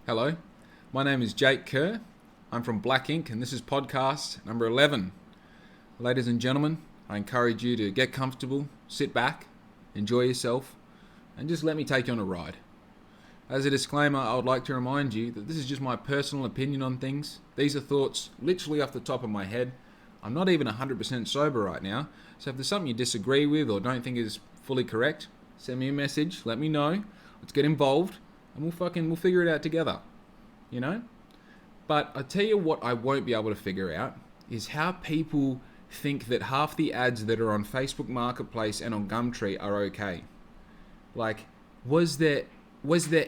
Hello, my name is Jake Kerr. I'm from BLXCK INK and this is podcast number 11. Ladies and gentlemen, I encourage you to get comfortable, sit back, enjoy yourself, and just let me take you on a ride. As a disclaimer, I would like to remind you that this is just my personal opinion on things. These are thoughts literally off the top of my head. I'm not even 100% sober right now, so if there's something you disagree with or don't think is fully correct, send me a message, let me know, let's get involved, and we'll figure it out together, you know? But I tell you what I won't be able to figure out is how people think that half the ads that are on Facebook Marketplace and on Gumtree are okay. Like, was there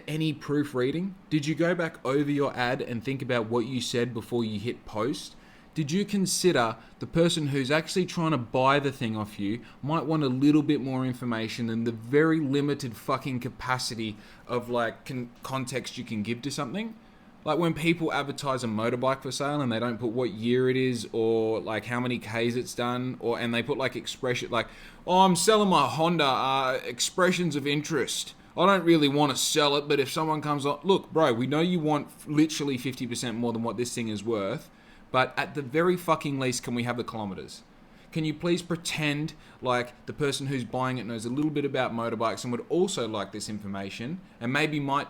any proofreading? Did you go back over your ad and think about what you said before you hit post? Did you consider the person who's actually trying to buy the thing off you might want a little bit more information than the very limited fucking capacity of context you can give to something? Like when people advertise a motorbike for sale and they don't put what year it is or like how many Ks it's done, and they put like expression like, oh, I'm selling my Honda, expressions of interest. I don't really want to sell it, but if someone comes on, look, bro, we know you want literally 50% more than what this thing is worth, but at the very fucking least, can we have the kilometers? Can you please pretend like the person who's buying it knows a little bit about motorbikes and would also like this information and maybe might,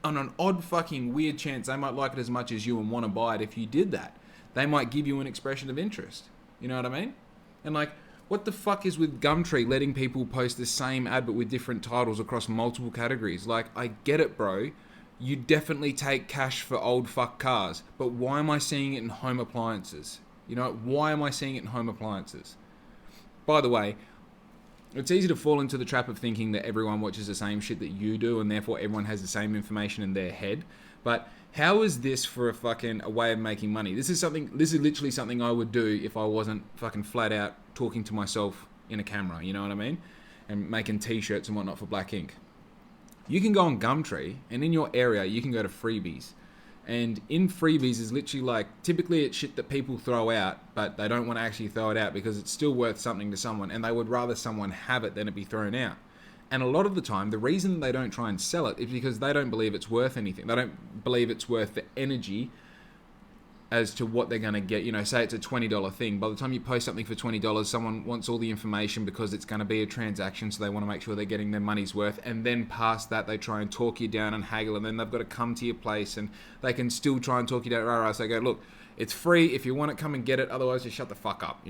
on an odd fucking weird chance, they might like it as much as you and want to buy it if you did that. They might give you an expression of interest. You know what I mean? And like, what the fuck is with Gumtree letting people post the same ad but with different titles across multiple categories? Like, I get it, bro. You definitely take cash for old fuck cars, but why am I seeing it in home appliances? Why am I seeing it in home appliances? By the way, it's easy to fall into the trap of thinking that everyone watches the same shit that you do and therefore everyone has the same information in their head. But how is this for a way of making money? This is literally something I would do if I wasn't fucking flat out talking to myself in a camera, you know what I mean? And making t-shirts and whatnot for BLXCK INK. You can go on Gumtree and in your area you can go to freebies. And in freebies is literally typically it's shit that people throw out, but they don't want to actually throw it out because it's still worth something to someone and they would rather someone have it than it be thrown out. And a lot of the time, the reason they don't try and sell it is because they don't believe it's worth anything. They don't believe it's worth the energy as to what they're going to get. Say it's a $20 thing. By the time you post something for $20, someone wants all the information because it's going to be a transaction, so they want to make sure they're getting their money's worth. And then past that, they try and talk you down and haggle, and then they've got to come to your place, and they can still try and talk you down. So they go, look, it's free. If you want it, come and get it. Otherwise, just shut the fuck up,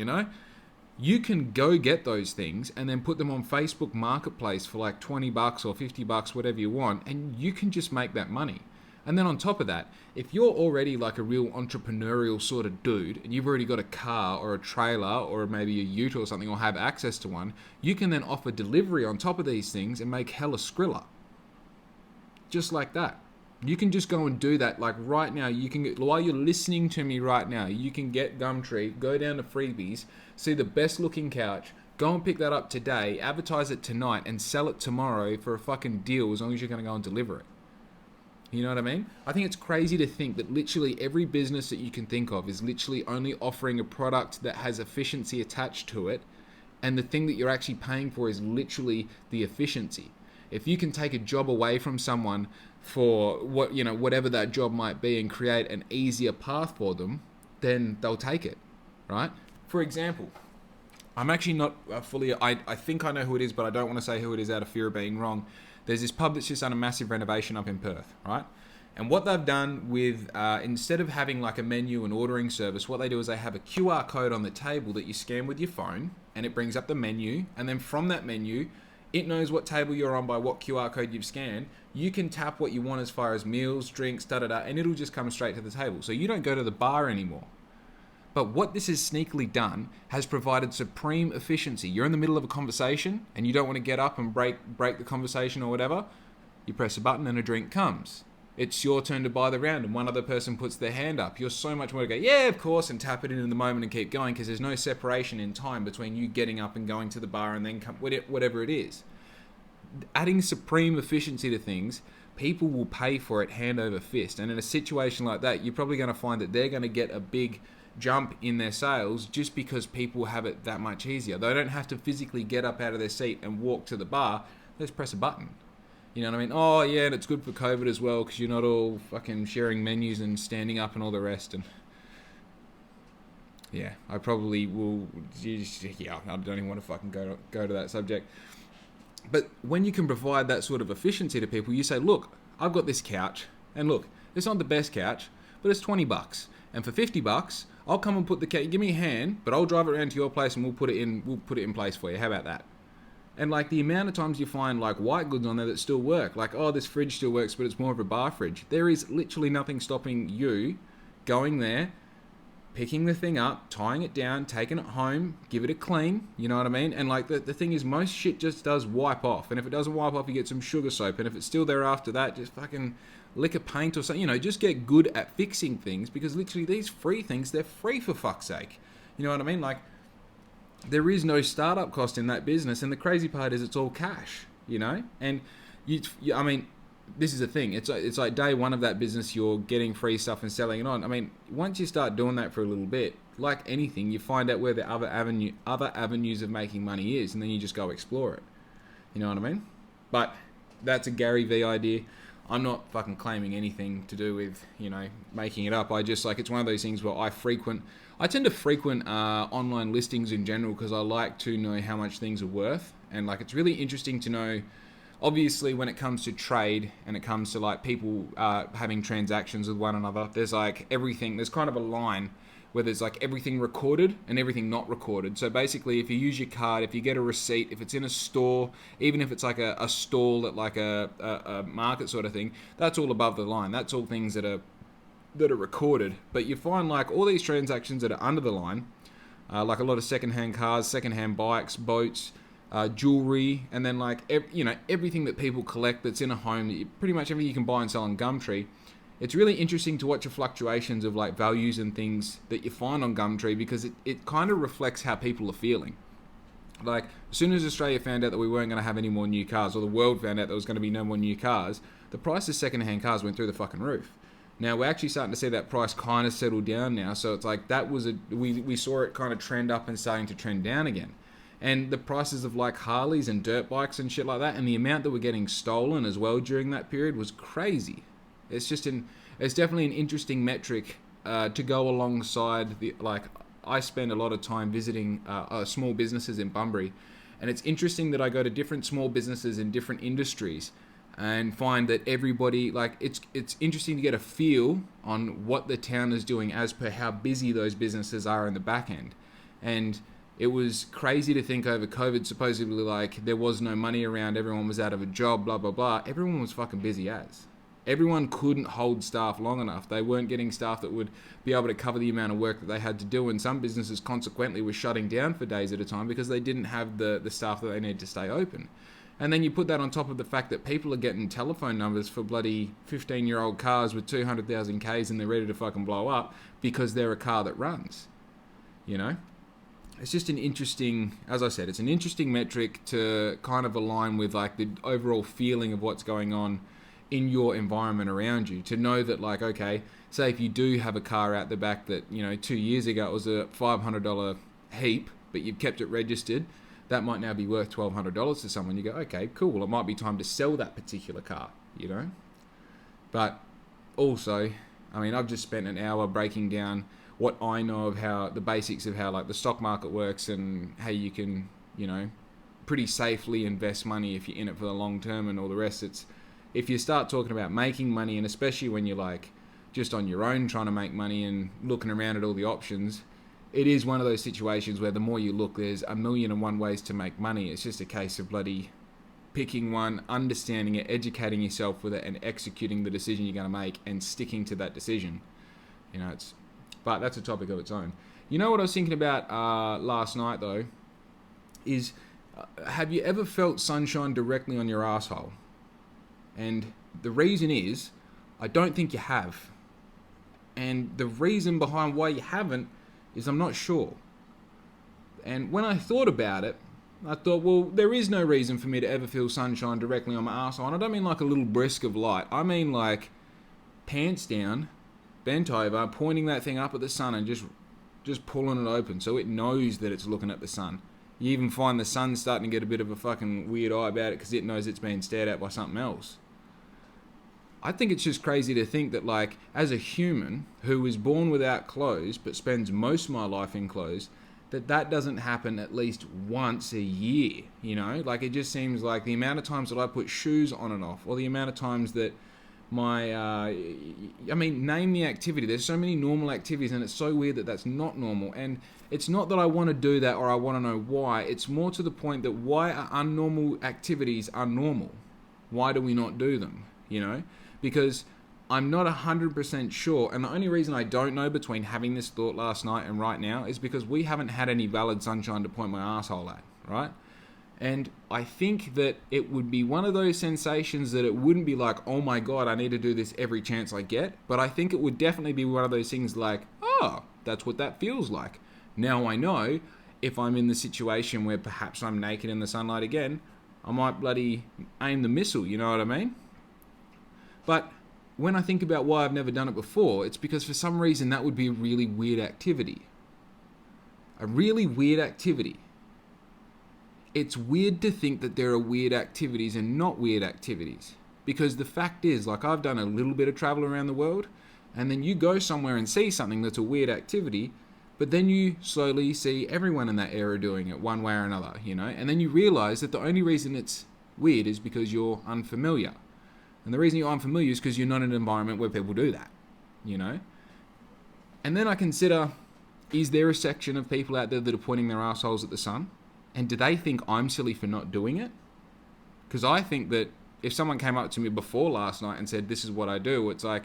You can go get those things and then put them on Facebook Marketplace for like $20 or $50, whatever you want, and you can just make that money. And then on top of that, if you're already like a real entrepreneurial sort of dude and you've already got a car or a trailer or maybe a ute or something or have access to one, you can then offer delivery on top of these things and make hella skrilla. Just like that. You can just go and do that. Like right now, while you're listening to me right now, you can get Gumtree, go down to freebies, see the best looking couch, go and pick that up today, advertise it tonight and sell it tomorrow for a fucking deal as long as you're going to go and deliver it. You know what I mean? I think it's crazy to think that literally every business that you can think of is literally only offering a product that has efficiency attached to it, and the thing that you're actually paying for is literally the efficiency. If you can take a job away from someone for whatever that job might be and create an easier path for them, then they'll take it, right? For example, I'm actually not fully, I think I know who it is, but I don't want to say who it is out of fear of being wrong. There's this pub that's just done a massive renovation up in Perth, right? And what they've done with, instead of having like a menu and ordering service, what they do is they have a QR code on the table that you scan with your phone and it brings up the menu. And then from that menu, it knows what table you're on by what QR code you've scanned. You can tap what you want as far as meals, drinks, and it'll just come straight to the table. So you don't go to the bar anymore. But what this has sneakily done has provided supreme efficiency. You're in the middle of a conversation and you don't want to get up and break the conversation or whatever. You press a button and a drink comes. It's your turn to buy the round and one other person puts their hand up. You're so much more to go, yeah, of course, and tap it in the moment and keep going because there's no separation in time between you getting up and going to the bar and then whatever it is. Adding supreme efficiency to things, people will pay for it hand over fist. And in a situation like that, you're probably going to find that they're going to get a big jump in their sales just because people have it that much easier. They don't have to physically get up out of their seat and walk to the bar. They just press a button. You know what I mean? Oh, yeah, and it's good for COVID as well because you're not all fucking sharing menus and standing up and all the rest. And yeah, I probably will. Yeah, I don't even want to fucking go to that subject. But when you can provide that sort of efficiency to people, you say, look, I've got this couch, and look, it's not the best couch, but it's $20. And for $50, I'll come and put the couch. Give me a hand, but I'll drive it around to your place and we'll put it in place for you. How about that? And like the amount of times you find like white goods on there that still work, like, oh, this fridge still works, but it's more of a bar fridge. There is literally nothing stopping you going there, picking the thing up, tying it down, taking it home, give it a clean, you know what I mean? And like the thing is, most shit just does wipe off. And if it doesn't wipe off, you get some sugar soap. And if it's still there after that, just fucking lick a paint or something, you know, just get good at fixing things, because literally these free things, they're free for fuck's sake. You know what I mean? Like, there is no startup cost in that business. And the crazy part is it's all cash, you know? And I mean, this is the thing. It's like day one of that business, you're getting free stuff and selling it on. I mean, once you start doing that for a little bit, like anything, you find out where the other avenues of making money is, and then you just go explore it. You know what I mean? But that's a Gary V idea. I'm not fucking claiming anything to do with, you know, making it up. I just like, it's one of those things where I tend to frequent online listings in general because I like to know how much things are worth. And like, it's really interesting to know, obviously, when it comes to trade and it comes to like people having transactions with one another, there's like everything, there's kind of a line where there's like everything recorded and everything not recorded. So basically, if you use your card, if you get a receipt, if it's in a store, even if it's like a stall at like a market sort of thing, that's all above the line. That's all things that are recorded. But you find like all these transactions that are under the line, like a lot of secondhand cars, secondhand bikes, boats, jewelry, and then like everything that people collect that's in a home, pretty much everything you can buy and sell on Gumtree. It's really interesting to watch the fluctuations of like values and things that you find on Gumtree, because it kind of reflects how people are feeling. Like, as soon as Australia found out that we weren't going to have any more new cars, or the world found out there was going to be no more new cars, the price of secondhand cars went through the fucking roof. Now we're actually starting to see that price kind of settle down now. So it's like we saw it kind of trend up and starting to trend down again. And the prices of like Harleys and dirt bikes and shit like that, and the amount that were getting stolen as well during that period was crazy. It's definitely an interesting metric to go alongside the, like, I spend a lot of time visiting small businesses in Bunbury, and it's interesting that I go to different small businesses in different industries and find that everybody, like, it's interesting to get a feel on what the town is doing as per how busy those businesses are in the back end. And it was crazy to think over COVID, supposedly, like, there was no money around, everyone was out of a job, blah, blah, blah. Everyone was fucking busy as. Everyone couldn't hold staff long enough. They weren't getting staff that would be able to cover the amount of work that they had to do. And some businesses consequently were shutting down for days at a time because they didn't have the staff that they needed to stay open. And then you put that on top of the fact that people are getting telephone numbers for bloody 15-year-old cars with 200,000 Ks and they're ready to fucking blow up because they're a car that runs. You know? It's just an interesting, as I said, it's an interesting metric to kind of align with like the overall feeling of what's going on in your environment around you, to know that, like, okay, say if you do have a car out the back that, you know, 2 years ago it was a $500 heap, but you've kept it registered, that might now be worth $1,200 to someone. You go, okay, cool, well, it might be time to sell that particular car, you know? But also, I mean, I've just spent an hour breaking down what I know of how the basics of how like the stock market works and how you can, you know, pretty safely invest money if you're in it for the long term and all the rest. It's, if you start talking about making money, and especially when you're like just on your own trying to make money and looking around at all the options, it is one of those situations where the more you look, there's 1,000,001 ways to make money. It's just a case of bloody picking one, understanding it, educating yourself with it, and executing the decision you're going to make and sticking to that decision. You know, but that's a topic of its own. You know what I was thinking about last night though, is have you ever felt sunshine directly on your asshole? And the reason is, I don't think you have. And the reason behind why you haven't is I'm not sure. And when I thought about it, I thought, well, there is no reason for me to ever feel sunshine directly on my arsehole. And I don't mean like a little brisk of light. I mean like pants down, bent over, pointing that thing up at the sun and just pulling it open so it knows that it's looking at the sun. You even find the sun starting to get a bit of a fucking weird eye about it because it knows it's being stared at by something else. I think it's just crazy to think that, like, as a human who was born without clothes but spends most of my life in clothes, that doesn't happen at least once a year, you know? Like, it just seems like the amount of times that I put shoes on and off, or the amount of times that name the activity. There's so many normal activities, and it's so weird that that's not normal. And it's not that I want to do that or I want to know why. It's more to the point that why are unnormal activities normal? Why do we not do them, you know? Because I'm not 100% sure, and the only reason I don't know between having this thought last night and right now is because we haven't had any valid sunshine to point my asshole at, right? And I think that it would be one of those sensations that it wouldn't be like, oh my God, I need to do this every chance I get, but I think it would definitely be one of those things like, oh, that's what that feels like. Now I know if I'm in the situation where perhaps I'm naked in the sunlight again, I might bloody aim the missile, you know what I mean? But when I think about why I've never done it before, it's because for some reason that would be a really weird activity. A really weird activity. It's weird to think that there are weird activities and not weird activities. Because the fact is, like, I've done a little bit of travel around the world, and then you go somewhere and see something that's a weird activity, but then you slowly see everyone in that area doing it one way or another, you know? And then you realize that the only reason it's weird is because you're unfamiliar. And the reason you're unfamiliar is because you're not in an environment where people do that, you know? And then I consider, is there a section of people out there that are pointing their assholes at the sun? And do they think I'm silly for not doing it? Because I think that if someone came up to me before last night and said, this is what I do, it's like,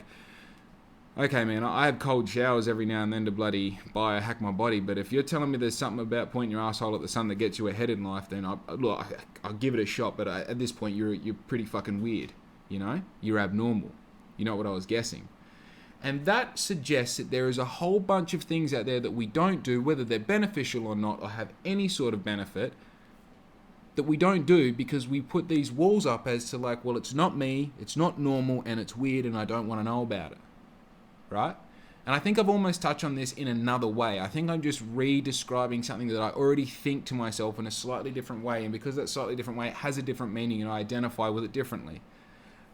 okay, man, I have cold showers every now and then to bloody biohack my body, but if you're telling me there's something about pointing your asshole at the sun that gets you ahead in life, then I'll give it a shot, but at this point, you're pretty fucking weird. You know, you're abnormal. You know what I was guessing. And that suggests that there is a whole bunch of things out there that we don't do, whether they're beneficial or not, or have any sort of benefit, that we don't do because we put these walls up as to like, well, it's not me, it's not normal, and it's weird, and I don't want to know about it. Right? And I think I've almost touched on this in another way. I think I'm just re-describing something that I already think to myself in a slightly different way, and because that slightly different way, it has a different meaning, and I identify with it differently.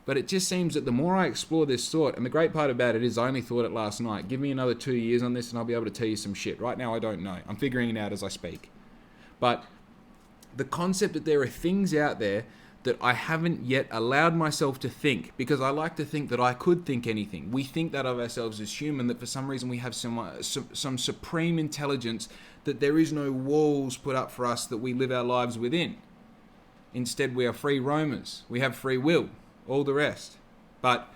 But it just seems that the more I explore this thought, and the great part about it is I only thought it last night. Give me another 2 years on this and I'll be able to tell you some shit. Right now I don't know. I'm figuring it out as I speak. But the concept that there are things out there that I haven't yet allowed myself to think, because I like to think that I could think anything. We think that of ourselves as human, that for some reason we have some supreme intelligence, that there is no walls put up for us that we live our lives within. Instead, we are free roamers. We have free will. All the rest. But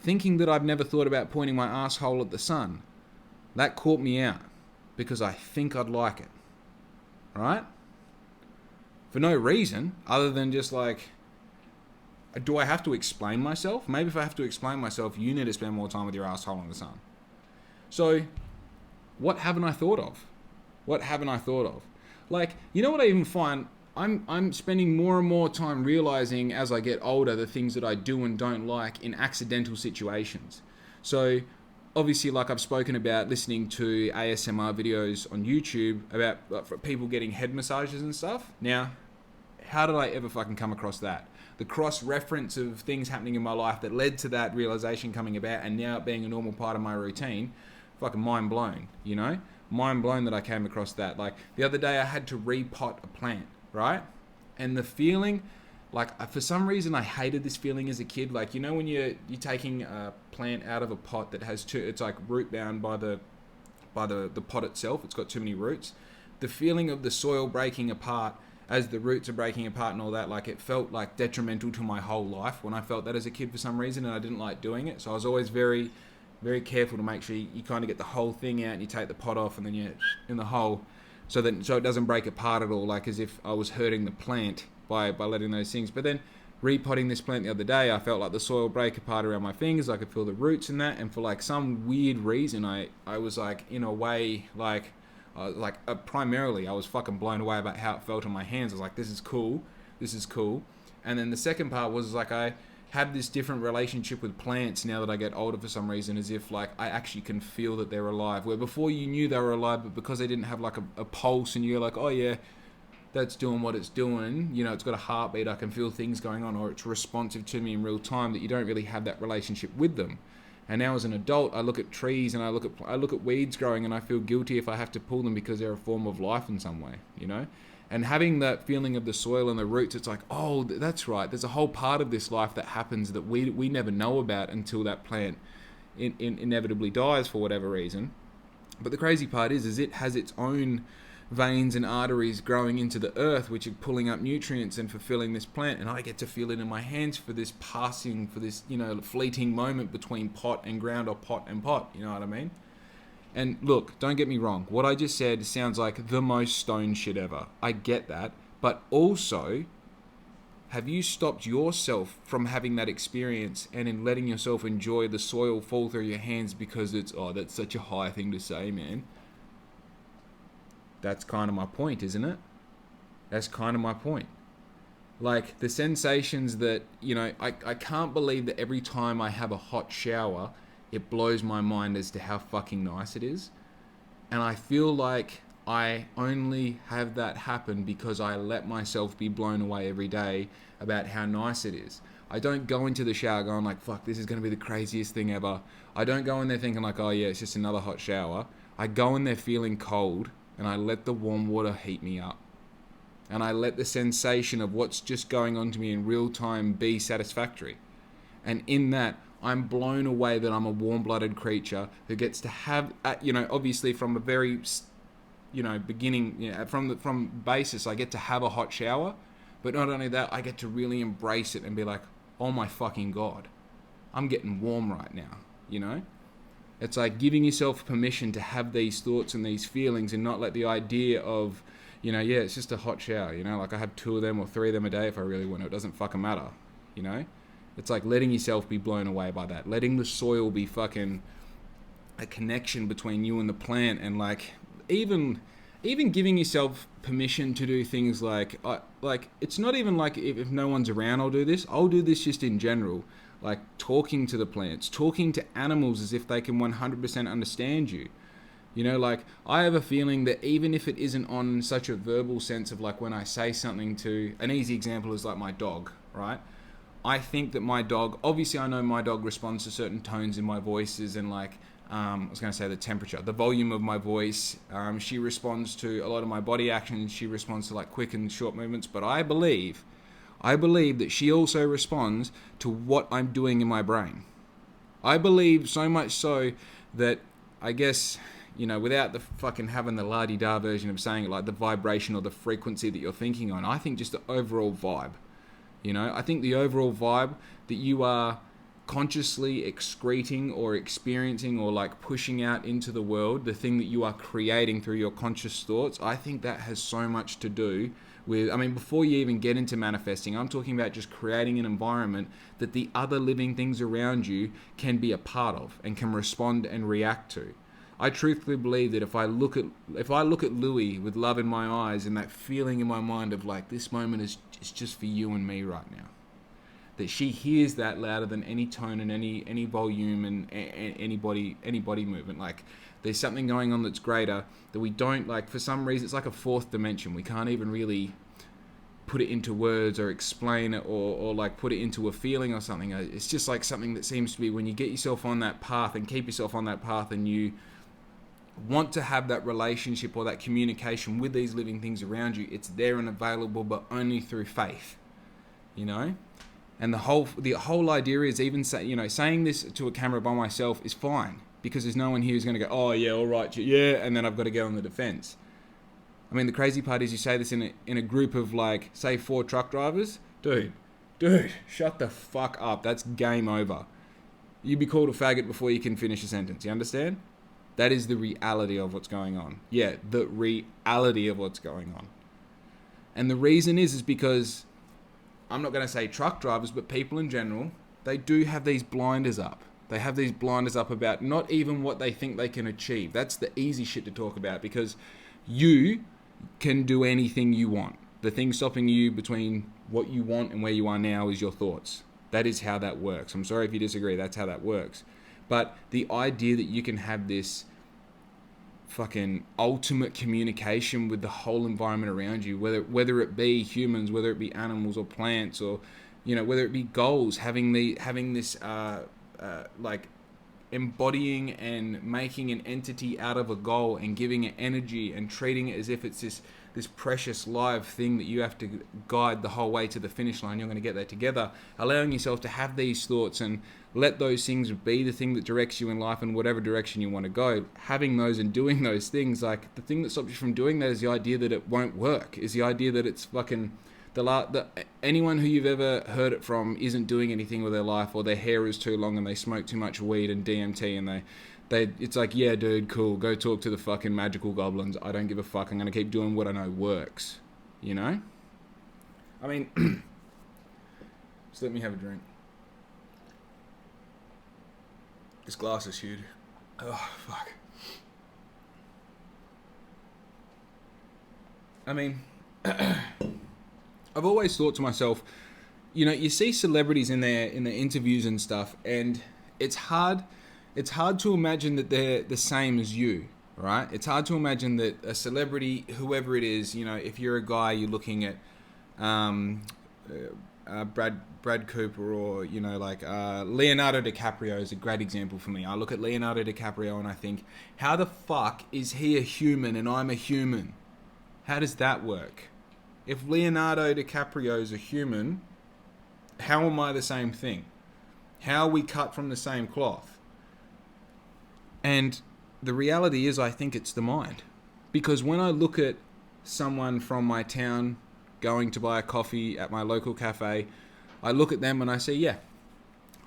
thinking that I've never thought about pointing my asshole at the sun, that caught me out because I think I'd like it. Right? For no reason other than just like, do I have to explain myself? Maybe if I have to explain myself, you need to spend more time with your asshole in the sun. So, what haven't I thought of? What haven't I thought of? Like, you know what I even find? I'm spending more and more time realizing as I get older the things that I do and don't like in accidental situations. So obviously, like I've spoken about, listening to ASMR videos on YouTube about people getting head massages and stuff. Now, how did I ever fucking come across that? The cross-reference of things happening in my life that led to that realization coming about and now it being a normal part of my routine, fucking mind blown, you know? Mind blown that I came across that. Like the other day I had to repot a plant. Right? And the feeling, like for some reason I hated this feeling as a kid. Like, you know, when you're taking a plant out of a pot that has it's like root bound by the pot itself. It's got too many roots. The feeling of the soil breaking apart as the roots are breaking apart and all that, like it felt like detrimental to my whole life when I felt that as a kid for some reason, and I didn't like doing it. So I was always very, very careful to make sure you kind of get the whole thing out and you take the pot off and then you're in the hole. So it doesn't break apart at all, like as if I was hurting the plant by letting those things. But then repotting this plant the other day, I felt like the soil break apart around my fingers. I could feel the roots in that, and for like some weird reason, I was like in a way primarily I was fucking blown away about how it felt on my hands. I was like, this is cool. And then the second part was like I had this different relationship with plants now that I get older for some reason, as if like I actually can feel that they're alive, where before you knew they were alive, but because they didn't have like a pulse and you're like, oh yeah, that's doing what it's doing. You know, it's got a heartbeat, I can feel things going on, or it's responsive to me in real time, that you don't really have that relationship with them. And now as an adult, I look at trees and I look at weeds growing, and I feel guilty if I have to pull them because they're a form of life in some way, you know? And having that feeling of the soil and the roots, it's like, oh, that's right. There's a whole part of this life that happens that we never know about until that plant inevitably dies for whatever reason. But the crazy part is it has its own veins and arteries growing into the earth, which are pulling up nutrients and fulfilling this plant. And I get to feel it in my hands for this passing, for this, you know, fleeting moment between pot and ground, or pot and pot. You know what I mean? And look, don't get me wrong. What I just said sounds like the most stone shit ever. I get that. But also, have you stopped yourself from having that experience and in letting yourself enjoy the soil fall through your hands because it's, oh, that's such a high thing to say, man. That's kind of my point, isn't it? That's kind of my point. Like, the sensations that, you know, I can't believe that every time I have a hot shower, it blows my mind as to how fucking nice it is. And I feel like I only have that happen because I let myself be blown away every day about how nice it is. I don't go into the shower going like, fuck, this is going to be the craziest thing ever. I don't go in there thinking like, oh yeah, it's just another hot shower. I go in there feeling cold, and I let the warm water heat me up. And I let the sensation of what's just going on to me in real time be satisfactory. And in that, I'm blown away that I'm a warm-blooded creature who gets to have, you know, obviously from a very, you know, beginning, you know, from basis, I get to have a hot shower. But not only that, I get to really embrace it and be like, oh my fucking God, I'm getting warm right now, you know? It's like giving yourself permission to have these thoughts and these feelings, and not let the idea of, you know, yeah, it's just a hot shower, you know, like I have 2 of them or 3 of them a day if I really want to. It doesn't fucking matter, you know? It's like letting yourself be blown away by that. Letting the soil be fucking a connection between you and the plant, and like even giving yourself permission to do things like it's not even like if no one's around I'll do this. I'll do this just in general. Like talking to the plants, talking to animals as if they can 100% understand you. You know, like I have a feeling that even if it isn't on such a verbal sense of like when I say something to, an easy example is like my dog, right? I think that my dog, obviously I know my dog responds to certain tones in my voices and like, I was going to say the temperature, the volume of my voice. She responds to a lot of my body actions. She responds to like quick and short movements. But I believe that she also responds to what I'm doing in my brain. I believe so much so that I guess, you know, without the fucking having the la-di-da version of saying it, like the vibration or the frequency that you're thinking on, I think just the overall vibe. You know, I think the overall vibe that you are consciously excreting or experiencing or like pushing out into the world, the thing that you are creating through your conscious thoughts, I think that has so much to do with, I mean, before you even get into manifesting, I'm talking about just creating an environment that the other living things around you can be a part of and can respond and react to. I truthfully believe that if I look at Louie with love in my eyes and that feeling in my mind of like, this moment is just for you and me right now, that she hears that louder than any tone and any volume and any body movement. Like there's something going on that's greater that we don't, like, for some reason it's like a fourth dimension. We can't even really put it into words or explain it or like put it into a feeling or something. It's just like something that seems to be when you get yourself on that path and keep yourself on that path and you want to have that relationship or that communication with these living things around you, it's there and available, but only through faith, you know? And the whole idea is even saying this to a camera by myself is fine because there's no one here who's going to go, oh yeah, all right, yeah, and then I've got to go on the defense. I mean, the crazy part is you say this in a group of like, say 4 truck drivers, dude, shut the fuck up. That's game over. You'd be called a faggot before you can finish a sentence. You understand? That is the reality of what's going on. Yeah, the reality of what's going on. And the reason is because, I'm not going to say truck drivers, but people in general, they do have these blinders up. They have these blinders up about not even what they think they can achieve. That's the easy shit to talk about because you can do anything you want. The thing stopping you between what you want and where you are now is your thoughts. That is how that works. I'm sorry if you disagree. That's how that works. But the idea that you can have this fucking ultimate communication with the whole environment around you, whether it be humans, whether it be animals or plants, or whether it be goals, having this like embodying and making an entity out of a goal and giving it energy and treating it as if it's this precious live thing that you have to guide the whole way to the finish line. You're going to get there together, allowing yourself to have these thoughts and let those things be the thing that directs you in life in whatever direction you want to go. Having those and doing those things, like the thing that stops you from doing that is the idea that it won't work, is the idea that it's fucking anyone who you've ever heard it from isn't doing anything with their life, or their hair is too long and they smoke too much weed and DMT, and it's like, yeah, dude, cool, go talk to the fucking magical goblins. I don't give a fuck. I'm going to keep doing what I know works, I mean, just let me have a drink. This glass is huge. Oh, fuck. I mean, I've always thought to myself, you see celebrities in their interviews and stuff, and it's hard to imagine that they're the same as you, right? It's hard to imagine that a celebrity, whoever it is, if you're a guy, you're looking at Brad Cooper, or Leonardo DiCaprio is a great example for me. I look at Leonardo DiCaprio and I think, how the fuck is he a human and I'm a human? How does that work? If Leonardo DiCaprio is a human, how am I the same thing? How are we cut from the same cloth? And the reality is, I think it's the mind. Because when I look at someone from my town going to buy a coffee at my local cafe, I look at them and I say, yeah,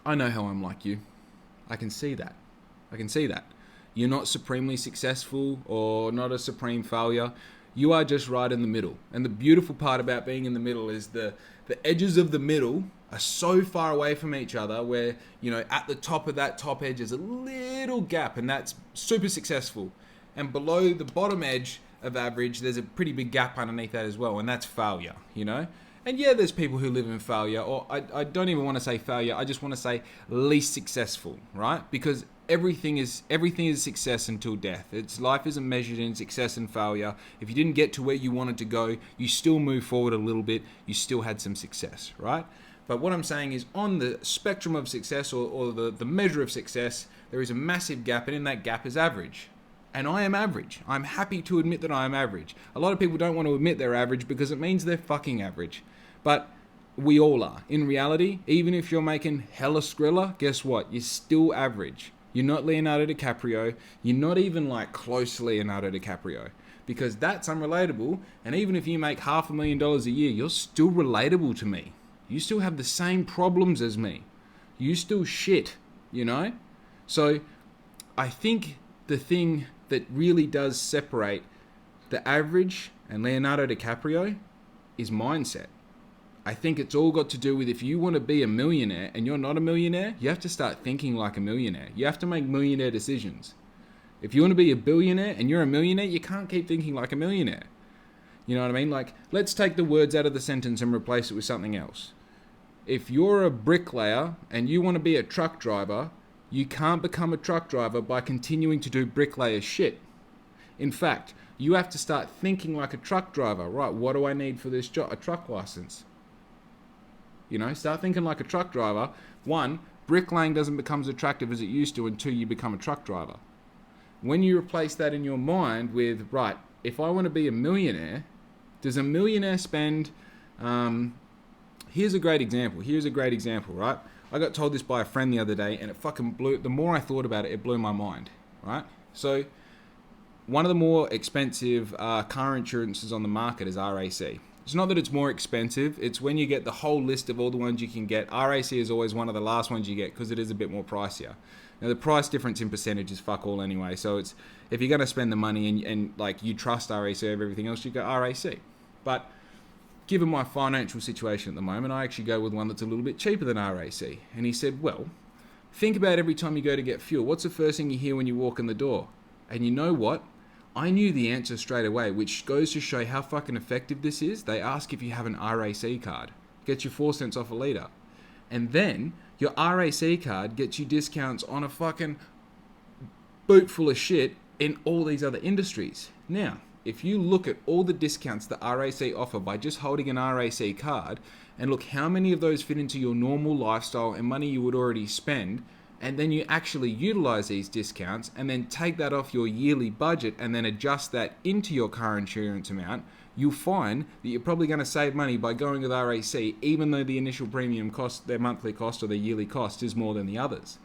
I know how I'm like you. I can see that. You're not supremely successful or not a supreme failure. You are just right in the middle. And the beautiful part about being in the middle is the edges of the middle are so far away from each other, where, at the top of that top edge is a little gap, and that's super successful. And below the bottom edge of average, there's a pretty big gap underneath that as well, and that's failure, And yeah, there's people who live in failure, or I don't even want to say failure, I just want to say least successful, right? Because everything is success until death. Life isn't measured in success and failure. If you didn't get to where you wanted to go, you still move forward a little bit, you still had some success, right? But what I'm saying is, on the spectrum of success, or the measure of success, there is a massive gap, and in that gap is average. And I am average. I'm happy to admit that I am average. A lot of people don't want to admit they're average because it means they're fucking average. But we all are. In reality, even if you're making hella Skrilla, guess what? You're still average. You're not Leonardo DiCaprio. You're not even close to Leonardo DiCaprio, because that's unrelatable. And even if you make $500,000 a year, you're still relatable to me. You still have the same problems as me. You still shit, So I think the thing that really does separate the average and Leonardo DiCaprio is mindset. I think it's all got to do with, if you want to be a millionaire and you're not a millionaire, you have to start thinking like a millionaire. You have to make millionaire decisions. If you want to be a billionaire and you're a millionaire, you can't keep thinking like a millionaire. You know what I mean? Let's take the words out of the sentence and replace it with something else. If you're a bricklayer and you want to be a truck driver, you can't become a truck driver by continuing to do bricklayer shit. In fact, you have to start thinking like a truck driver. Right, what do I need for this job? A truck license. Start thinking like a truck driver. 1, bricklaying doesn't become as attractive as it used to, and 2, you become a truck driver. When you replace that in your mind with, right, if I want to be a millionaire, does a millionaire spend... Here's a great example, right? I got told this by a friend the other day, and it fucking blew... The more I thought about it, it blew my mind, right? So, one of the more expensive car insurances on the market is RAC. It's not that it's more expensive, it's when you get the whole list of all the ones you can get. RAC is always one of the last ones you get because it is a bit more pricier. Now, the price difference in percentage is fuck all anyway, so it's, if you're going to spend the money and you trust RAC over everything else, you go RAC. But given my financial situation at the moment, I actually go with one that's a little bit cheaper than RAC. And he said, well, think about every time you go to get fuel. What's the first thing you hear when you walk in the door? And you know what? I knew the answer straight away, which goes to show how fucking effective this is. They ask if you have an RAC card. Gets you 4 cents off a litre. And then your RAC card gets you discounts on a fucking boot full of shit in all these other industries. Now, if you look at all the discounts that RAC offer by just holding an RAC card, and look how many of those fit into your normal lifestyle and money you would already spend, and then you actually utilize these discounts and then take that off your yearly budget and then adjust that into your car insurance amount, you'll find that you're probably going to save money by going with RAC, even though the initial premium cost, their monthly cost or their yearly cost, is more than the others.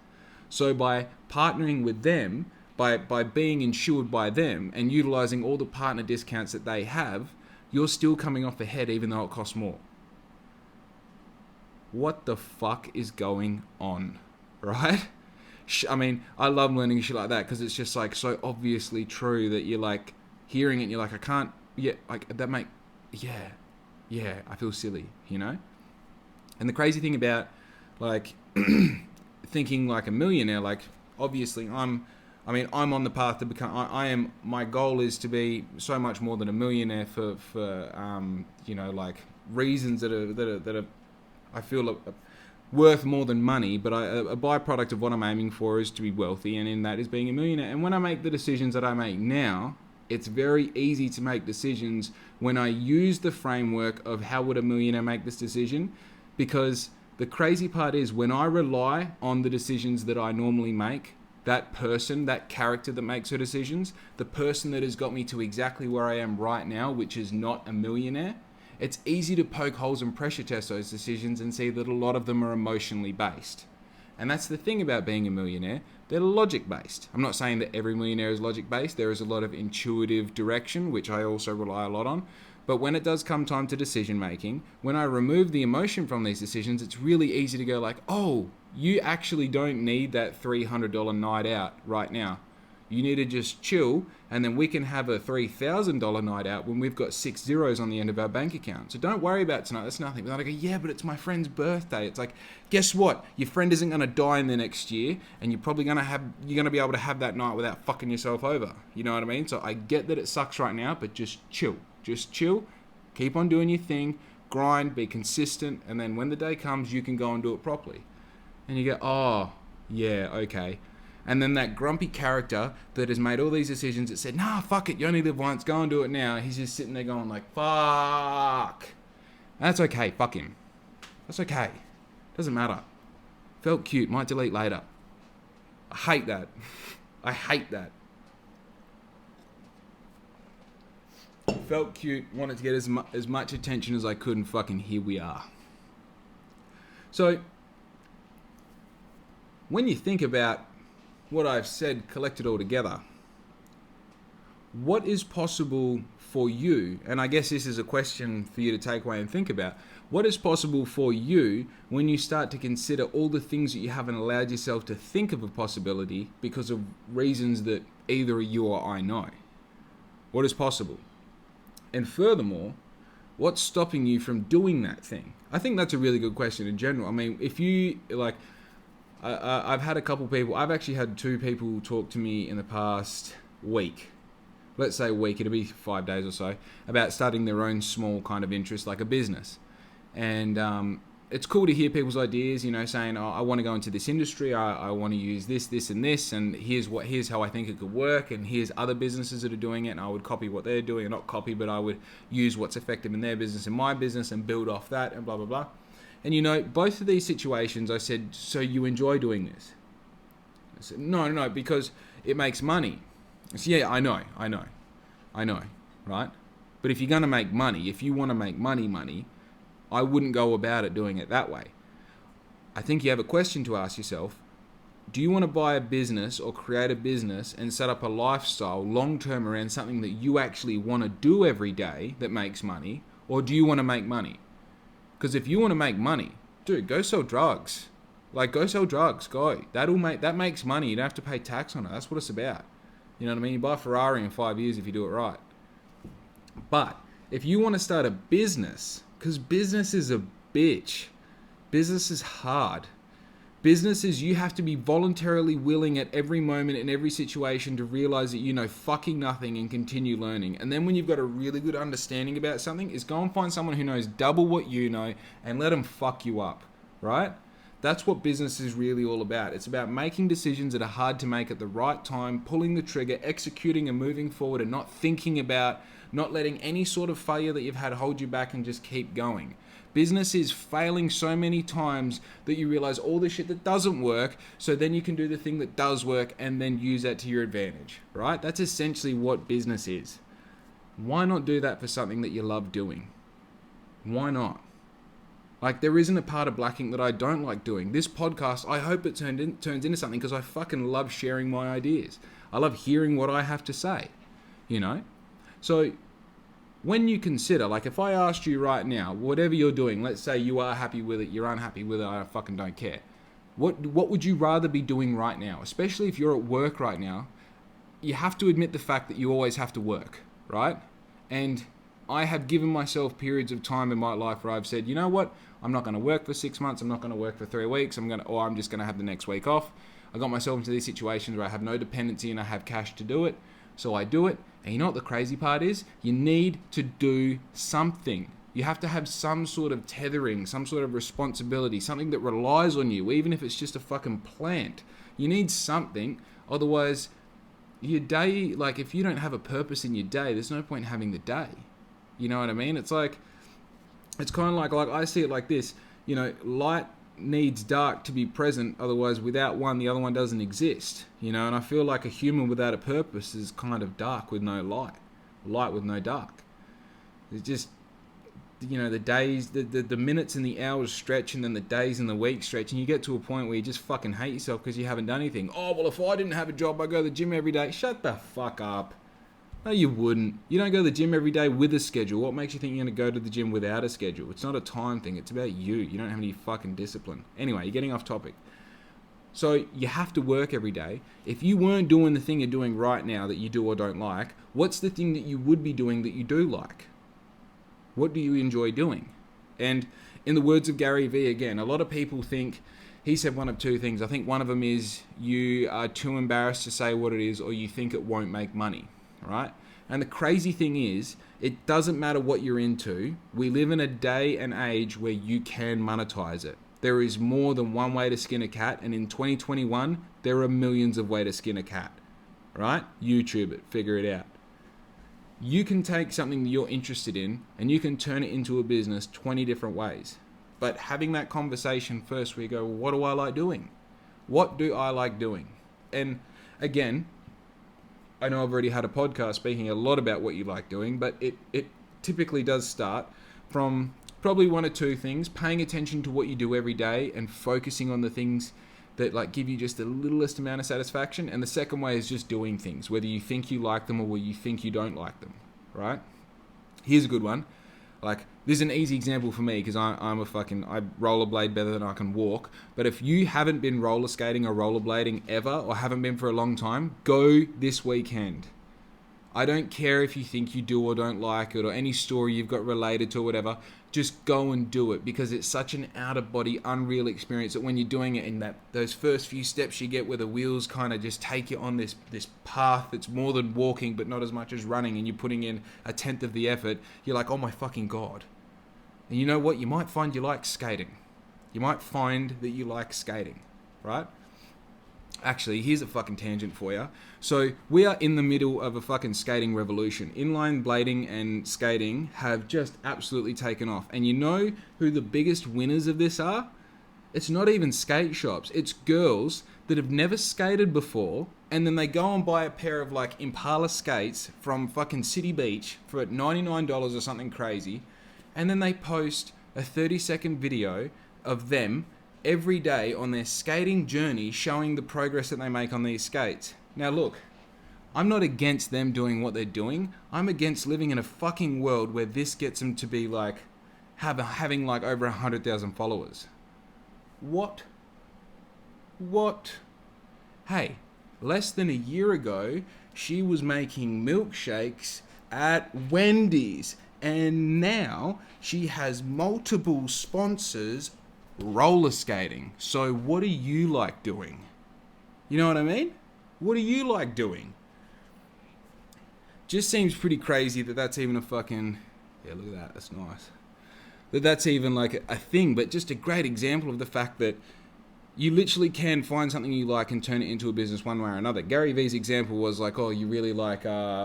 So by partnering with them, by being insured by them and utilizing all the partner discounts that they have, you're still coming off ahead even though it costs more. What the fuck is going on, right? I mean, I love learning shit like that because it's just like so obviously true that you're like hearing it and you're like, I can't, yeah, like that yeah, I feel silly, you know? And the crazy thing about like thinking like a millionaire, like obviously I'm on the path to become, my goal is to be so much more than a millionaire for you know, like reasons that are I feel worth more than money, but a byproduct of what I'm aiming for is to be wealthy, and in that is being a millionaire. And when I make the decisions that I make now, it's very easy to make decisions when I use the framework of how would a millionaire make this decision, because the crazy part is when I rely on the decisions that I normally make, that person, that character that makes her decisions, the person that has got me to exactly where I am right now, which is not a millionaire, it's easy to poke holes and pressure test those decisions and see that a lot of them are emotionally based. And that's the thing about being a millionaire, they're logic based. I'm not saying that every millionaire is logic based. There is a lot of intuitive direction, which I also rely a lot on. But when it does come time to decision making, when I remove the emotion from these decisions, it's really easy to go like, oh, you actually don't need that $300 night out right now. You need to just chill, and then we can have a $3,000 night out when we've got 6 zeros on the end of our bank account. So don't worry about tonight. That's nothing. But I go, yeah, but it's my friend's birthday. It's like, guess what? Your friend isn't going to die in the next year, and you're probably going to be able to have that night without fucking yourself over. You know what I mean? So I get that it sucks right now, but just chill. Just chill. Keep on doing your thing. Grind. Be consistent. And then when the day comes, you can go and do it properly. And you go, oh, yeah, okay. And then that grumpy character that has made all these decisions that said, nah, fuck it, you only live once, go and do it now. He's just sitting there going like, fuck. And that's okay, fuck him. That's okay. Doesn't matter. Felt cute, might delete later. I hate that. I hate that. Felt cute, wanted to get as much attention as I could, and fucking here we are. So, when you think about what I've said collected all together, what is possible for you, and I guess this is a question for you to take away and think about, what is possible for you when you start to consider all the things that you haven't allowed yourself to think of a possibility because of reasons that either you or I know? What is possible? And furthermore, what's stopping you from doing that thing? I think that's a really good question in general. I mean, if you, like, I've had a couple people, I've actually had 2 people talk to me in the past week, let's say a week, it'll be 5 days or so, about starting their own small kind of interest, like a business. And it's cool to hear people's ideas, you know, saying, oh, I want to go into this industry, I want to use this and this, and here's how I think it could work, and here's other businesses that are doing it, and I would copy what they're doing, or not copy, but I would use what's effective in their business and my business and build off that, and blah, blah, blah. And you know, both of these situations, I said, so you enjoy doing this? I said, no, because it makes money. I said, yeah, I know, right? But if you're going to make money, if you want to make money, I wouldn't go about it doing it that way. I think you have a question to ask yourself. Do you want to buy a business or create a business and set up a lifestyle long-term around something that you actually want to do every day that makes money? Or do you want to make money? Because if you want to make money, dude, go sell drugs. Like, go sell drugs, go. That makes money. You don't have to pay tax on it. That's what it's about. You know what I mean? You buy a Ferrari in 5 years if you do it right. But if you want to start a business, because business is a bitch. Business is hard. Business is you have to be voluntarily willing at every moment in every situation to realize that you know fucking nothing and continue learning. And then when you've got a really good understanding about something, is go and find someone who knows double what you know and let them fuck you up, right? That's what business is really all about. It's about making decisions that are hard to make at the right time, pulling the trigger, executing and moving forward, and not thinking about, not letting any sort of failure that you've had hold you back, and just keep going. Business is failing so many times that you realize all the shit that doesn't work, so then you can do the thing that does work and then use that to your advantage, right? That's essentially what business is. Why not do that for something that you love doing? Why not? Like, there isn't a part of Black Ink that I don't like doing. This podcast, I hope it turns into something, because I fucking love sharing my ideas. I love hearing what I have to say, you know? So when you consider, like, if I asked you right now, whatever you're doing, let's say you are happy with it, you're unhappy with it, I fucking don't care. What would you rather be doing right now? Especially if you're at work right now, you have to admit the fact that you always have to work, right? And I have given myself periods of time in my life where I've said, you know what? I'm not going to work for 6 months. I'm not going to work for 3 weeks. I'm just going to have the next week off. I got myself into these situations where I have no dependency and I have cash to do it. So I do it. And you know what the crazy part is? You need to do something. You have to have some sort of tethering, some sort of responsibility, something that relies on you, even if it's just a fucking plant. You need something. Otherwise, your day, like, if you don't have a purpose in your day, there's no point in having the day. You know what I mean? It's like, it's kind of like I see it like this, you know, light needs dark to be present, otherwise without one, the other one doesn't exist, you know, and I feel like a human without a purpose is kind of dark with no light, light with no dark. It's just, you know, the days, the minutes and the hours stretch, and then the days and the weeks stretch, and you get to a point where you just fucking hate yourself because you haven't done anything. Oh, well, if I didn't have a job, I'd go to the gym every day. Shut the fuck up. No, you wouldn't. You don't go to the gym every day with a schedule. What makes you think you're going to go to the gym without a schedule? It's not a time thing. It's about you. You don't have any fucking discipline. Anyway, you're getting off topic. So you have to work every day. If you weren't doing the thing you're doing right now that you do or don't like, what's the thing that you would be doing that you do like? What do you enjoy doing? And in the words of Gary Vee, again, a lot of people think, he said one of two things. I think one of them is you are too embarrassed to say what it is, or you think it won't make money. Right? And the crazy thing is, it doesn't matter what you're into. We live in a day and age where you can monetize it. There is more than one way to skin a cat, and in 2021, there are millions of ways to skin a cat. Right? YouTube it, figure it out. You can take something that you're interested in and you can turn it into a business 20 different ways. But having that conversation first where you go, well, what do I like doing? What do I like doing? And again, I know I've already had a podcast speaking a lot about what you like doing, but it typically does start from probably one or two things: paying attention to what you do every day and focusing on the things that like give you just the littlest amount of satisfaction. And the second way is just doing things, whether you think you like them or whether you think you don't like them, right? Here's a good one. Like, this is an easy example for me because I rollerblade better than I can walk. But if you haven't been roller skating or rollerblading ever, or haven't been for a long time, go this weekend. I don't care if you think you do or don't like it, or any story you've got related to or whatever. Just go and do it, because it's such an out-of-body, unreal experience that when you're doing it, in those first few steps you get where the wheels kind of just take you on this path that's more than walking but not as much as running, and you're putting in a tenth of the effort, you're like, oh my fucking God. And you know what? You might find you like skating. You might find that you like skating, right? Actually, here's a fucking tangent for you. So we are in the middle of a fucking skating revolution. Inline blading and skating have just absolutely taken off. And you know who the biggest winners of this are? It's not even skate shops. It's girls that have never skated before, and then they go and buy a pair of like Impala skates from fucking City Beach for $99 or something crazy. And then they post a 30-second video of them every day on their skating journey, showing the progress that they make on these skates. Now look, I'm not against them doing what they're doing. I'm against living in a fucking world where this gets them to be like having like over 100,000 followers. What? Hey, less than a year ago, she was making milkshakes at Wendy's, and now she has multiple sponsors roller skating. So what do you like doing? You know what I mean? What do you like doing? Just seems pretty crazy that that's even a fucking... Yeah, look at that. That's nice. That's even like a thing, but just a great example of the fact that you literally can find something you like and turn it into a business one way or another. Gary Vee's example was like, oh, you really like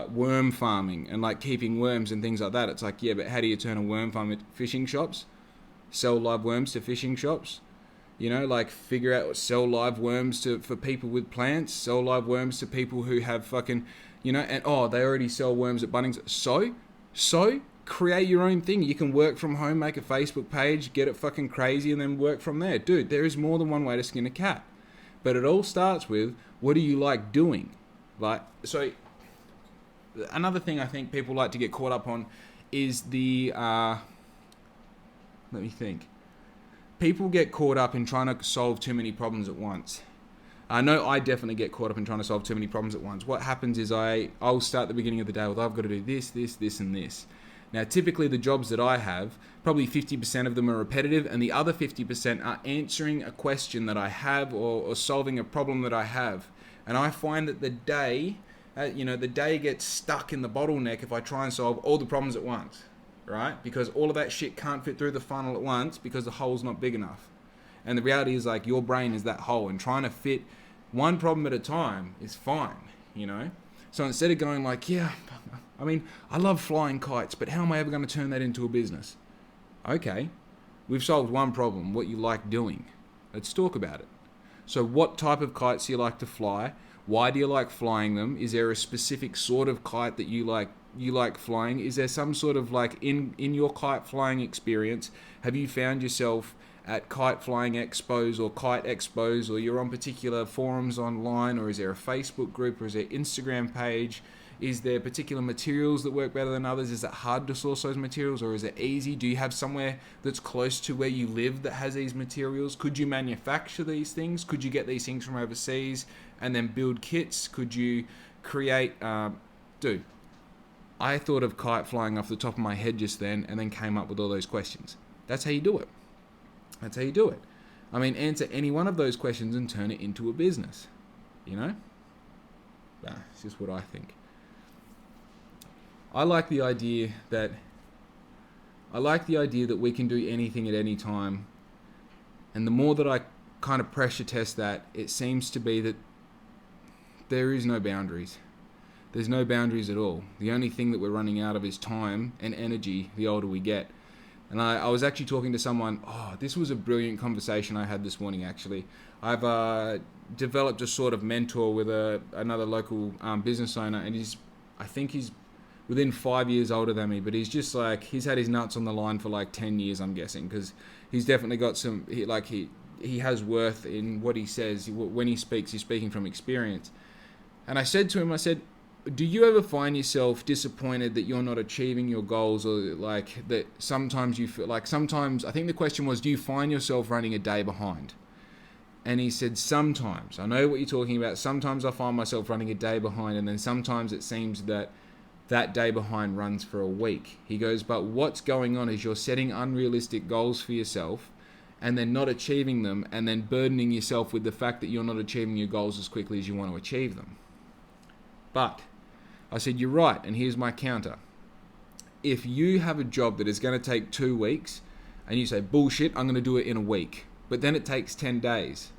worm farming and like keeping worms and things like that. It's like, yeah, but how do you turn a worm farm into fishing shops? Sell live worms to fishing shops? You know, like figure out, sell live worms for people with plants, sell live worms to people who have fucking, you know, and they already sell worms at Bunnings. So create your own thing. You can work from home, make a Facebook page, get it fucking crazy, and then work from there. Dude, there is more than one way to skin a cat. But it all starts with, what do you like doing? Like, so another thing I think people like to get caught up on is the, let me think. People get caught up in trying to solve too many problems at once. I know I definitely get caught up in trying to solve too many problems at once. What happens is I'll start at the beginning of the day with, I've got to do this, and this. Now, typically the jobs that I have, probably 50% of them are repetitive, and the other 50% are answering a question that I have or solving a problem that I have. And I find that the day gets stuck in the bottleneck if I try and solve all the problems at once, right? Because all of that shit can't fit through the funnel at once because the hole's not big enough. And the reality is, like, your brain is that hole, and trying to fit one problem at a time is fine, you know? So instead of going like, yeah, I mean, I love flying kites, but how am I ever going to turn that into a business? Okay, we've solved one problem, what you like doing. Let's talk about it. So what type of kites do you like to fly? Why do you like flying them? Is there a specific sort of kite that you like flying? Is there some sort of, like, in your kite flying experience, have you found yourself at kite flying expos or kite expos, or you're on particular forums online, or is there a Facebook group, or is there an Instagram page? Is there particular materials that work better than others? Is it hard to source those materials, or is it easy? Do you have somewhere that's close to where you live that has these materials? Could you manufacture these things? Could you get these things from overseas and then build kits? Could you create... Dude, I thought of kite flying off the top of my head just then, and then came up with all those questions. That's how you do it. That's how you do it. I mean, answer any one of those questions and turn it into a business. You know? It's just what I think. I like the idea that we can do anything at any time. And the more that I kind of pressure test that, it seems to be that there is no boundaries. There's no boundaries at all. The only thing that we're running out of is time and energy the older we get. And I was actually talking to someone, this was a brilliant conversation I had this morning, actually. I've developed a sort of mentor with another local business owner, and I think he's within 5 years older than me, but he's just like, he's had his nuts on the line for like 10 years, I'm guessing, because he's definitely got he has worth in what he says. When he speaks, he's speaking from experience. And I said to him, do you ever find yourself disappointed that you're not achieving your goals, or like that sometimes you feel like I think the question was, do you find yourself running a day behind? And he said, sometimes. I know what you're talking about. Sometimes I find myself running a day behind, and then sometimes it seems that day behind runs for a week. He goes, but what's going on is you're setting unrealistic goals for yourself and then not achieving them, and then burdening yourself with the fact that you're not achieving your goals as quickly as you want to achieve them. But I said, you're right, and here's my counter. If you have a job that is going to take 2 weeks, and you say, bullshit, I'm going to do it in a week, but then it takes 10 days,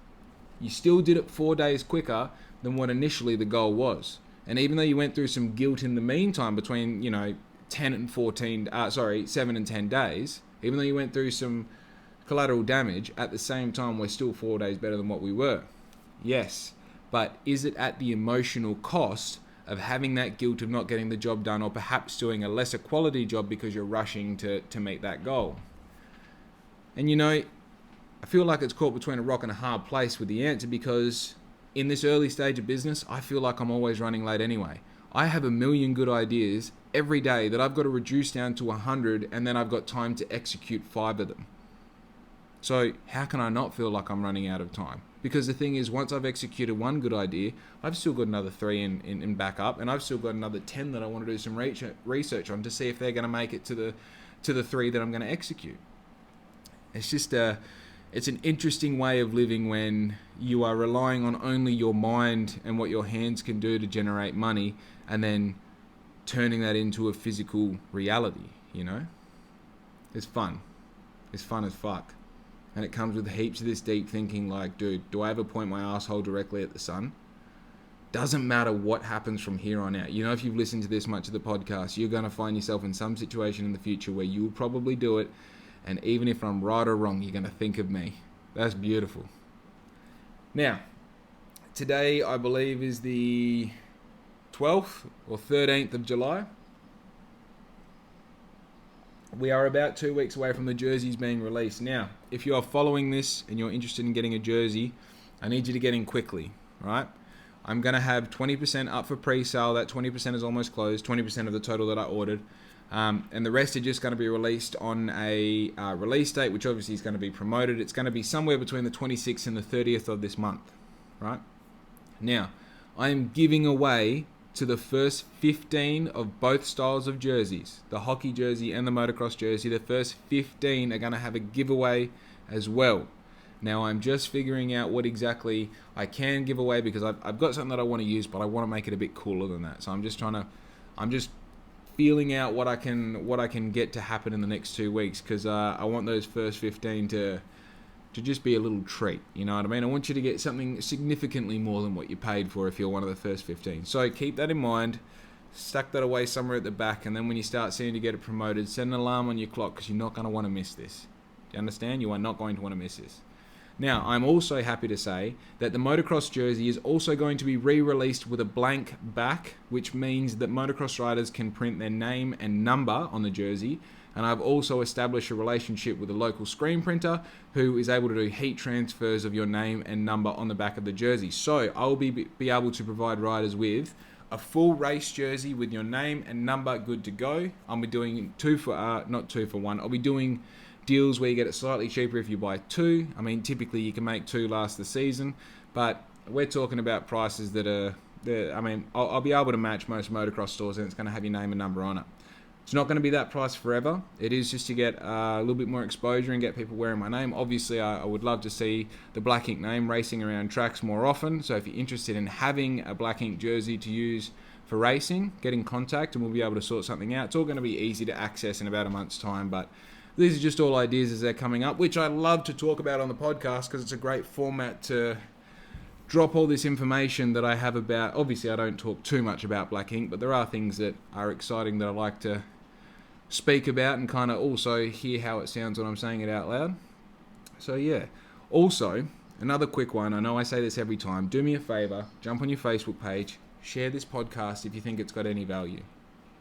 you still did it 4 days quicker than what initially the goal was. And even though you went through some guilt in the meantime between, 7 and 10 days, even though you went through some collateral damage, at the same time, we're still 4 days better than what we were. Yes, but is it at the emotional cost of having that guilt of not getting the job done, or perhaps doing a lesser quality job because you're rushing to meet that goal? And I feel like it's caught between a rock and a hard place with the answer, because in this early stage of business, I feel like I'm always running late anyway. I have a million good ideas every day that I've got to reduce down to 100, and then I've got time to execute 5 of them. So how can I not feel like I'm running out of time? Because the thing is, once I've executed one good idea, I've still got another 3 in backup, and I've still got another 10 that I want to do some research on to see if they're going to make it to the 3 that I'm going to execute. It's just it's an interesting way of living when you are relying on only your mind and what your hands can do to generate money, and then turning that into a physical reality, It's fun. It's fun as fuck. and it comes with heaps of this deep thinking like, dude, do I ever point my asshole directly at the sun? Doesn't matter what happens from here on out. You know, if you've listened to this much of the podcast, you're going to find yourself in some situation in the future where you will probably do it, and even if I'm right or wrong, you're going to think of me. That's beautiful. Now, today I believe is the 12th or 13th of July. We are about 2 weeks away from the jerseys being released. Now, if you are following this and you're interested in getting a jersey, I need you to get in quickly, right? I'm going to have 20% up for pre-sale. That 20% is almost closed, 20% of the total that I ordered. And the rest are just going to be released on a release date, which obviously is going to be promoted. It's going to be somewhere between the 26th and the 30th of this month, right? Now, I am giving away to the first 15 of both styles of jerseys, the hockey jersey and the motocross jersey. The first 15 are going to have a giveaway as well. Now, I'm just figuring out what exactly I can give away because I've got something that I want to use, but I want to make it a bit cooler than that. So I'm just feeling out what I can get to happen in the next 2 weeks, because I want those first 15 to just be a little treat, you know what I mean? I want you to get something significantly more than what you paid for if you're one of the first 15. So keep that in mind, stack that away somewhere at the back, and then when you start seeing to get it promoted, set an alarm on your clock, because you're not going to want to miss this. Do you understand? You are not going to want to miss this. Now, I'm also happy to say that the motocross jersey is also going to be re-released with a blank back, which means that motocross riders can print their name and number on the jersey. And I've also established a relationship with a local screen printer who is able to do heat transfers of your name and number on the back of the jersey. So I'll be able to provide riders with a full race jersey with your name and number good to go. I'll be doing not two for one. I'll be doing deals where you get it slightly cheaper if you buy two. I mean, typically you can make two last the season, but we're talking about prices that I'll be able to match most motocross stores, and it's going to have your name and number on it. It's not going to be that price forever. It is just to get a little bit more exposure and get people wearing my name. Obviously, I would love to see the Black Ink name racing around tracks more often. So if you're interested in having a Black Ink jersey to use for racing, get in contact and we'll be able to sort something out. It's all going to be easy to access in about a month's time, but these are just all ideas as they're coming up, which I love to talk about on the podcast because it's a great format to drop all this information that I have about. Obviously, I don't talk too much about Black Ink, but there are things that are exciting that I like to speak about and kind of also hear how it sounds when I'm saying it out loud. So yeah. Also, another quick one. I know I say this every time. Do me a favor. Jump on your Facebook page. Share this podcast if you think it's got any value.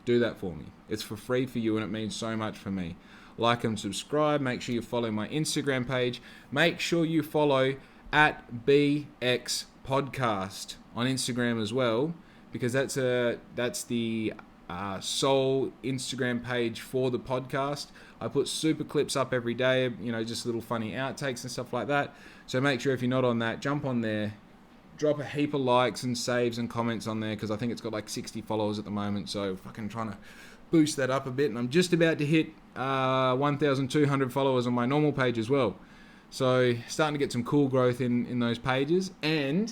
Do that for me. It's for free for you and it means so much for me. Like and subscribe. Make sure you follow my Instagram page. Make sure you follow at BLXCK Podcast on Instagram as well, because that's the sole Instagram page for the podcast. I put super clips up every day, just little funny outtakes and stuff like that. So make sure if you're not on that, jump on there, drop a heap of likes and saves and comments on there, because I think it's got like 60 followers at the moment. So fucking trying to boost that up a bit, and I'm just about to hit 1,200 followers on my normal page as well. So starting to get some cool growth in those pages. And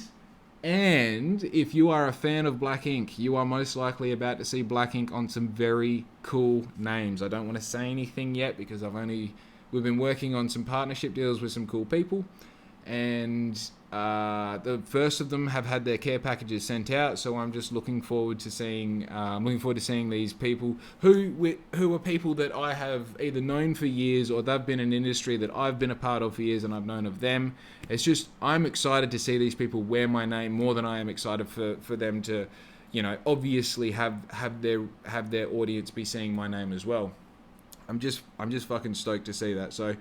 if you are a fan of Black Ink, you are most likely about to see Black Ink on some very cool names. I don't want to say anything yet because we've been working on some partnership deals with some cool people, and the first of them have had their care packages sent out. So I'm just looking forward to seeing these people who are people that I have either known for years or they've been in an industry that I've been a part of for years and I've known of them. It's just, I'm excited to see these people wear my name more than I am excited for them to, obviously have their audience be seeing my name as well. I'm just fucking stoked to see that. So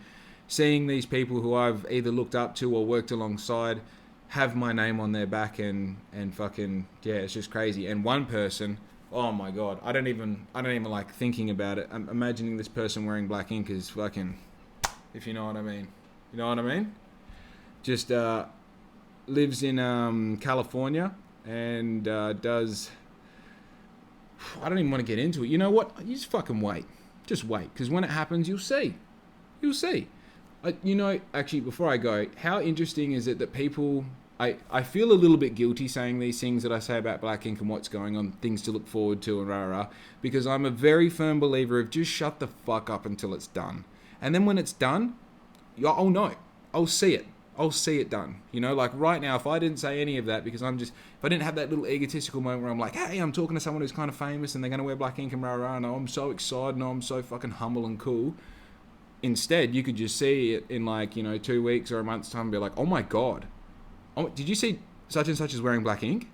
seeing these people who I've either looked up to or worked alongside have my name on their back and fucking, yeah, it's just crazy. And one person, oh my God, I don't even like thinking about it. I'm imagining this person wearing Black Ink is fucking, if you know what I mean. You know what I mean? Just lives in California and does, I don't even want to get into it. You know what? You just fucking wait. Just wait, because when it happens, you'll see. You'll see. Actually, before I go, how interesting is it that people... I feel a little bit guilty saying these things that I say about Black Ink and what's going on, things to look forward to and rah-rah, because I'm a very firm believer of just shut the fuck up until it's done. And then when it's done, I'll know. I'll see it. I'll see it done. You know, like right now, if I didn't say any of that, because if I didn't have that little egotistical moment where I'm like, hey, I'm talking to someone who's kind of famous and they're going to wear black ink and rah, and I'm so excited and I'm so fucking humble and cool. Instead, you could just see it in 2 weeks or a month's time and be like, oh my God, did you see such and such is wearing black ink?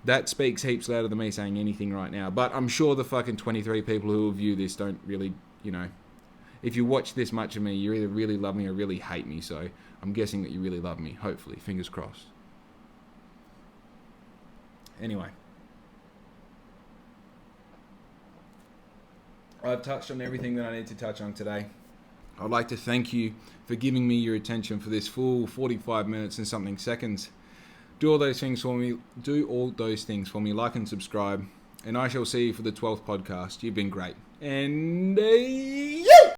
That speaks heaps louder than me saying anything right now. But I'm sure the fucking 23 people who will view this don't really, if you watch this much of me, you either really love me or really hate me. So I'm guessing that you really love me. Hopefully. Fingers crossed. Anyway. I've touched on everything that I need to touch on today. I'd like to thank you for giving me your attention for this full 45 minutes and something seconds. Do all those things for me. Like and subscribe. And I shall see you for the 12th podcast. You've been great. And yeah.